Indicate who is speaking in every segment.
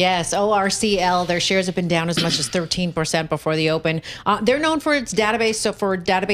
Speaker 1: Yes, ORCL, their shares have been down as much as 13% before the open. They're known for its database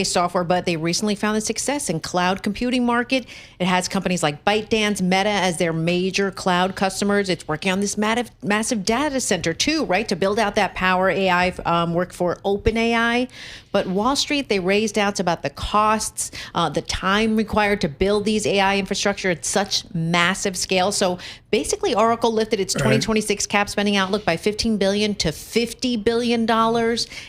Speaker 1: software, but they recently found a success in cloud computing market. It has companies like ByteDance, Meta as their major cloud customers. It's working on this massive data center too, right, to build out that Power AI work for OpenAI. But Wall Street, they raised doubts about the costs, the time required to build these AI infrastructure at such massive scale. So basically, Oracle lifted its 2026 cap spending outlook by $15 billion to $50 billion.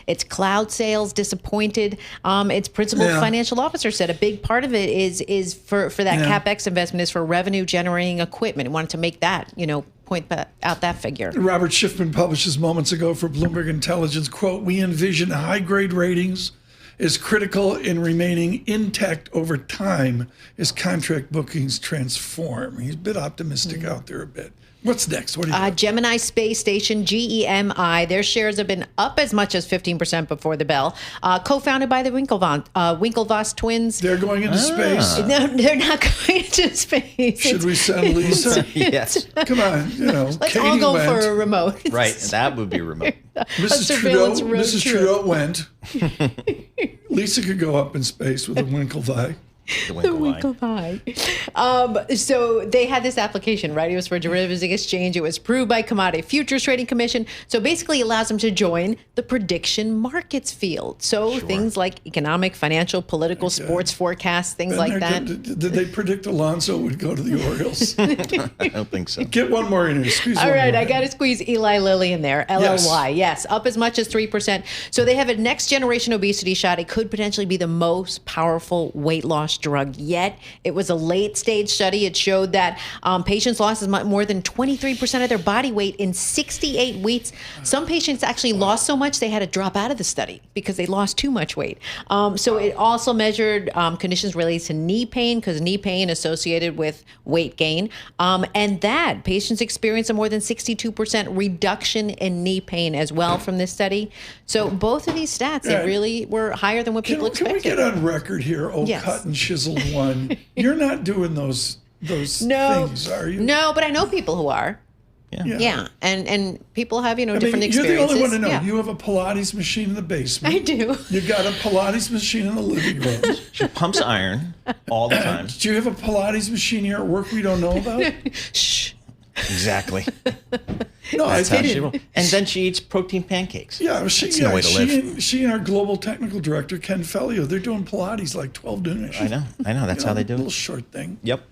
Speaker 1: Its cloud sales disappointed. Its principal financial officer said a big part of it is for that CapEx investment is for revenue generating equipment. It wanted to make that, point out that figure.
Speaker 2: Robert Schiffman publishes moments ago for Bloomberg Intelligence, quote, "We envision high grade ratings is critical in remaining intact over time as contract bookings transform." He's a bit optimistic out there a bit. What's next? What do you got?
Speaker 1: Gemini Space Station, GEMI, their shares have been up as much as 15% before the bell. Co-founded by the Winklevoss twins.
Speaker 2: They're going into space.
Speaker 1: No, they're not going into space.
Speaker 2: Should we send Lisa?
Speaker 3: Yes.
Speaker 2: Come on,
Speaker 1: Let's
Speaker 2: Katie
Speaker 1: all go
Speaker 2: went.
Speaker 1: for a remote.
Speaker 3: Right, that would be remote.
Speaker 2: Mrs. Trudeau went. Lisa could go up in space with a Winklevi.
Speaker 3: The
Speaker 1: Winklevi. So they had this application, right? It was for derivatives exchange. It was approved by Commodity Futures Trading Commission. So basically, it allows them to join the prediction markets field. So things like economic, financial, political, sports forecasts, things like that.
Speaker 2: Did they predict Alonso would go to the Orioles?
Speaker 3: I don't think so.
Speaker 2: Get one more in here. Squeeze
Speaker 1: All
Speaker 2: one
Speaker 1: right,
Speaker 2: more
Speaker 1: I
Speaker 2: in.
Speaker 1: got to squeeze Eli Lilly in there. LLY, yes, up as much as 3%. So they have a next generation obesity shot. It could potentially be the most powerful weight loss drug yet. It was a late stage study. It showed that patients lost more than 23% of their body weight in 68 weeks. Some patients actually lost so much they had to drop out of the study because they lost too much weight. So it also measured conditions related to knee pain, because knee pain associated with weight gain, and that patients experienced a more than 62% reduction in knee pain as well from this study. So both of these stats, they really were higher than what people expected.
Speaker 2: Can we get on record here, cut and chiseled one? You're not doing those things, are you?
Speaker 1: No, but I know people who are. Yeah. And people have, different experiences.
Speaker 2: You're the only one to know. Yeah. You have a Pilates machine in the basement.
Speaker 1: I do.
Speaker 2: You've got a Pilates machine in the living room.
Speaker 3: She pumps iron all the time.
Speaker 2: Do you have a Pilates machine here at work we don't know about?
Speaker 1: Shh.
Speaker 3: Exactly.
Speaker 2: No,
Speaker 3: That's how she and then she eats protein pancakes.
Speaker 2: Yeah,
Speaker 3: That's no way to live.
Speaker 2: She and our global technical director, Ken Fellio, they're doing Pilates like 12 noonish.
Speaker 3: I know. That's how they do it.
Speaker 2: A little short thing.
Speaker 3: Yep.